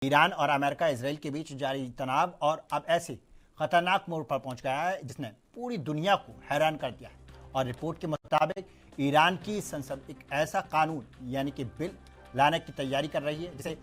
Iran और America Israel के बीच जारी तनाव और अब ऐसे खतरनाक मोड़ पर पहुंच गया है जिसने पूरी दुनिया को हैरान कर दिया है। और रिपोर्ट के मुताबिक ईरान की संसद एक ऐसा कानून यानी कि बिल लाने की तैयारी कर रही है जिसे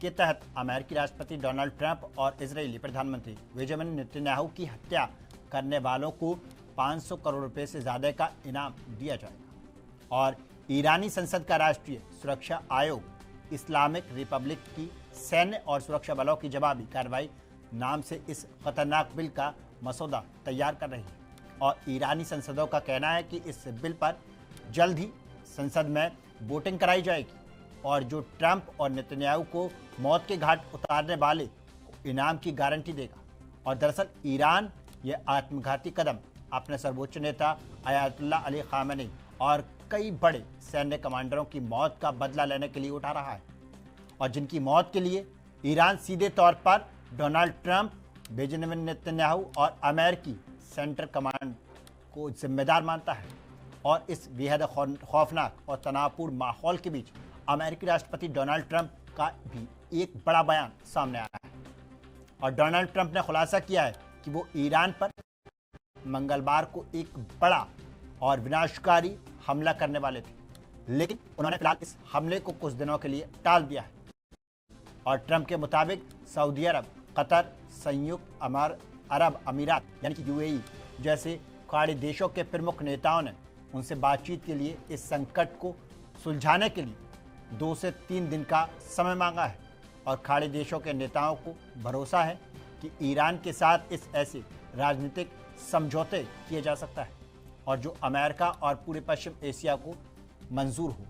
के तहत अमेरिकी राष्ट्रपति डोनाल्ड ट्रंप और इजरायली प्रधानमंत्री बेंजामिन नेतन्याहू की हत्या करने वालों को 500 करोड़ रुपए से ज्यादा का इनाम दिया जाएगा। और ईरानी संसद का राष्ट्रीय सुरक्षा आयोग इस्लामिक रिपब्लिक की सैन्य और सुरक्षा बलों की जवाबी कार्रवाई नाम से इस खतरनाक बिल का मसौदा तैयार कर रही है। और ईरानी संसदों का कहना है कि इस बिल पर जल्द ही संसद में वोटिंग कराई जाएगी और जो ट्रंप और नेतन्याहू को मौत के घाट उतारने वाले को इनाम की गारंटी देगा। और दरअसल ईरान ये आत्मघाती कदम अपने सर्वोच्च नेता अयातुल्लाह अली खामेनी और कई बड़े सैन्य कमांडरों की मौत का बदला लेने के लिए उठा रहा है और जिनकी मौत के लिए ईरान सीधे तौर पर डोनाल्ड ट्रंप, बेंजामिन नेतन्याहू और अमेरिकी सेंट्रल कमांड को जिम्मेदार मानता है। और इस बेहद खौफनाक और तनावपूर्ण माहौल के बीच अमेरिकी राष्ट्रपति डोनाल्ड ट्रंप का भी एक बड़ा बयान सामने आया है। और डोनाल्ड ट्रंप ने खुलासा किया है कि वो ईरान पर मंगलवार को एक बड़ा और विनाशकारी हमला करने वाले थे, लेकिन उन्होंने फिलहाल इस हमले को कुछ दिनों के लिए टाल दिया है। और ट्रंप के मुताबिक सऊदी अरब, कतर, संयुक्त अरब अमीरात यानी कि यूएई जैसे खाड़ी देशों के प्रमुख नेताओं ने उनसे बातचीत के लिए इस संकट को सुलझाने के लिए 2 से 3 दिन का समय मांगा है। और खाड़ी देशों के नेताओं को भरोसा है कि ईरान के साथ इस ऐसे राजनीतिक समझौते किए जा सकता है और जो अमेरिका और पूरे पश्चिम एशिया को मंजूर हो।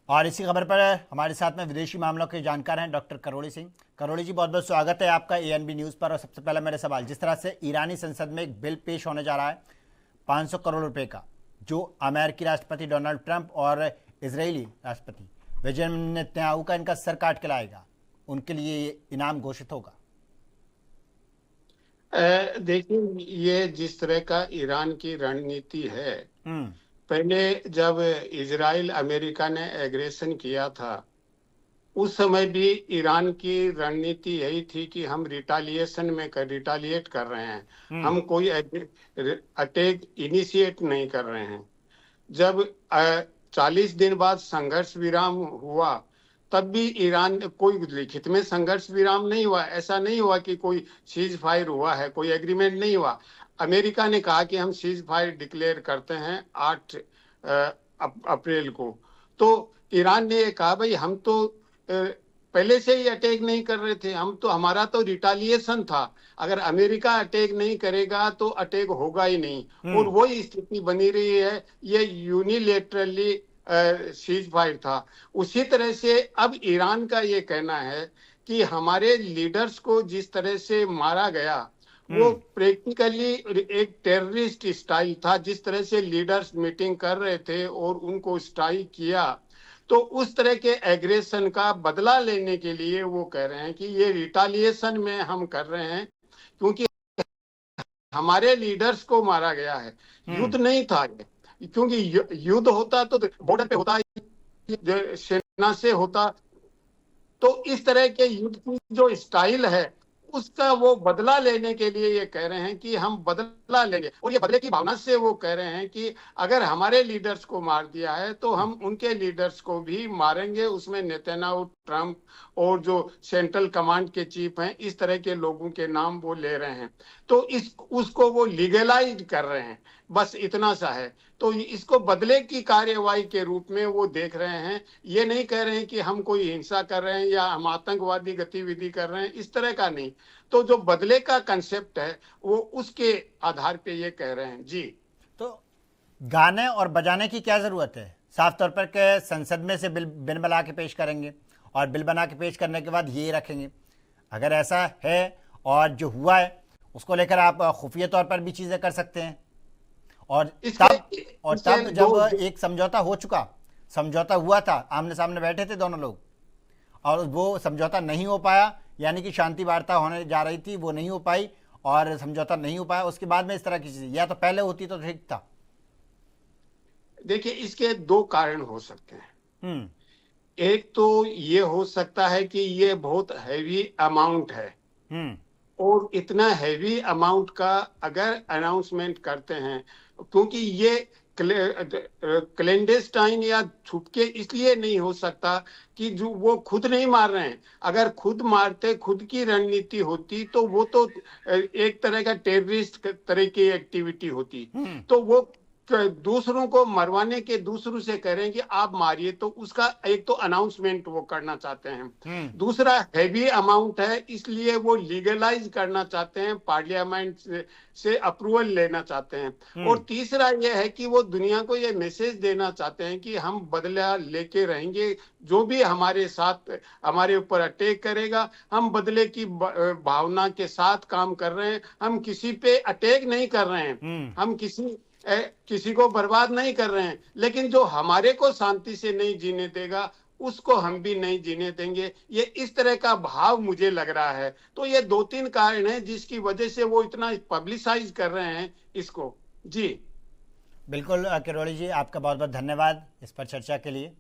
और इसी खबर पर हमारे साथ में विदेशी मामलों के जानकार हैं डॉक्टर करोड़ी सिंह। करोड़ी जी, बहुत बहुत स्वागत है आपका एएनबी न्यूज़ पर। और सबसे पहला मेरा सवाल, जिस तरह से ईरानी संसद में एक बिल पेश होने जा रहा है 500 करोड़ रुपए का, जो अमेरिकी राष्ट्रपति डोनाल्ड ट्रंप और इजरायली राष्ट्रपति बेंजामिन नेतन्याहू का इनका सर काट के लाएगा, उनके लिए ये इनाम घोषित होगा। देखिए, ये जिस तरह का ईरान की रणनीति है, पहले जब इजराइल अमेरिका ने एग्रेशन किया था उस समय भी ईरान की रणनीति यही थी कि हम रिटालिएट कर रहे हैं, हम कोई अटैक इनिशिएट नहीं कर रहे हैं। जब 40 दिन बाद संघर्ष विराम हुआ तब भी ईरान कोई लिखित में संघर्ष विराम नहीं हुआ, ऐसा नहीं हुआ कि कोई सीज फायर हुआ है, कोई एग्रीमेंट नहीं हुआ। अमेरिका ने कहा कि हम सीज फायर डिक्लेयर करते हैं 8 अप्रैल को। तो ईरान ने कहा भाई हम तो पहले से ही अटैक नहीं कर रहे थे, हमारा तो रिटालिएशन था, अगर अमेरिका अटैक नहीं करेगा तो अटैक होगा ही नहीं। और वही स्थिति बनी रही है, ये यूनिलेटरली सीज फायर था। उसी तरह से अब ईरान का ये कहना है कि हमारे लीडर्स को जिस तरह से मारा गया वो प्रैक्टिकली एक टेररिस्ट स्टाइल था। जिस तरह से लीडर्स मीटिंग कर रहे थे और उनको स्ट्राइक किया, तो उस तरह के एग्रेशन का बदला लेने के लिए वो कह रहे हैं कि ये रिटालिएशन में हम कर रहे हैं क्योंकि हमारे लीडर्स को मारा गया है। युद्ध नहीं था ये, क्योंकि युद्ध होता तो बॉर्डर पे होता, सेना से होता। तो इस तरह के युद्ध की जो स्टाइल है उसका वो बदला लेने के लिए ये कह रहे हैं कि हम बदला लेंगे। और ये बदले की भावना से वो कह रहे हैं कि अगर हमारे लीडर्स को मार दिया है तो हम उनके लीडर्स को भी मारेंगे। उसमें नेतन्याहू, ट्रंप और जो सेंट्रल कमांड के चीफ हैं, इस तरह के लोगों के नाम वो ले रहे हैं। तो उसको वो लीगलाइज कर रहे हैं, बस इतना सा है। तो इसको बदले की कार्यवाही के रूप में वो देख रहे हैं। ये नहीं कह रहे हैं कि हम कोई हिंसा कर रहे हैं या हम आतंकवादी गतिविधि कर रहे हैं, इस तरह का नहीं। तो जो बदले का कंसेप्ट है वो उसके आधार पे ये कह रहे हैं। जी, तो गाने और बजाने की क्या जरूरत है? साफ तौर पर के संसद में से बिल बना के पेश करेंगे और बिल बना के पेश करने के बाद ये रखेंगे। अगर ऐसा है और जो हुआ है उसको लेकर आप खुफिया तौर पर भी चीजें कर सकते हैं। और तब जब एक समझौता हुआ था, आमने सामने बैठे थे दोनों लोग, और वो समझौता नहीं हो पाया, यानी कि शांति वार्ता होने जा रही थी, वो नहीं हो पाई और समझौता नहीं हो पाया, उसके बाद में इस तरह की चीजें, या तो पहले होती तो ठीक था। देखिए, इसके दो कारण हो सकते हैं। हम्म। एक तो ये हो सकता है कि ये बहुत हैवी अमाउंट है, हम्म। और इतना हैवी अमाउंट का अगर अनाउंसमेंट करते हैं, क्योंकि ये क्लेंडेस्टाइन या छुपके इसलिए नहीं हो सकता कि जो वो खुद नहीं मार रहे हैं। अगर खुद मारते, खुद की रणनीति होती, तो वो तो एक तरह का टेररिस्ट तरह की एक्टिविटी होती। हम्म। तो वो दूसरों को मरवाने के, दूसरों से करें कि आप मारिए, तो उसका एक तो अनाउंसमेंट वो करना चाहते हैं। हम्म। दूसरा हैवी अमाउंट है, इसलिए वो लीगलाइज करना चाहते हैं, पार्लियामेंट से अप्रूवल लेना चाहते हैं। और हम्म। तीसरा ये है कि वो दुनिया को ये मैसेज देना चाहते हैं कि हम बदला लेके रहेंगे, जो भी हमारे साथ, हमारे ऊपर अटैक करेगा, हम बदले की भावना के साथ काम कर रहे हैं। हम किसी पे अटैक नहीं कर रहे हैं, हम्म। हम किसी को बर्बाद नहीं कर रहे हैं, लेकिन जो हमारे को शांति से नहीं जीने देगा, उसको हम भी नहीं जीने देंगे। ये इस तरह का भाव मुझे लग रहा है। तो ये दो तीन कारण हैं जिसकी वजह से वो इतना पब्लिसाइज कर रहे हैं इसको। जी बिल्कुल किरोड़ी जी, आपका बहुत बहुत धन्यवाद इस पर चर्चा के लिए।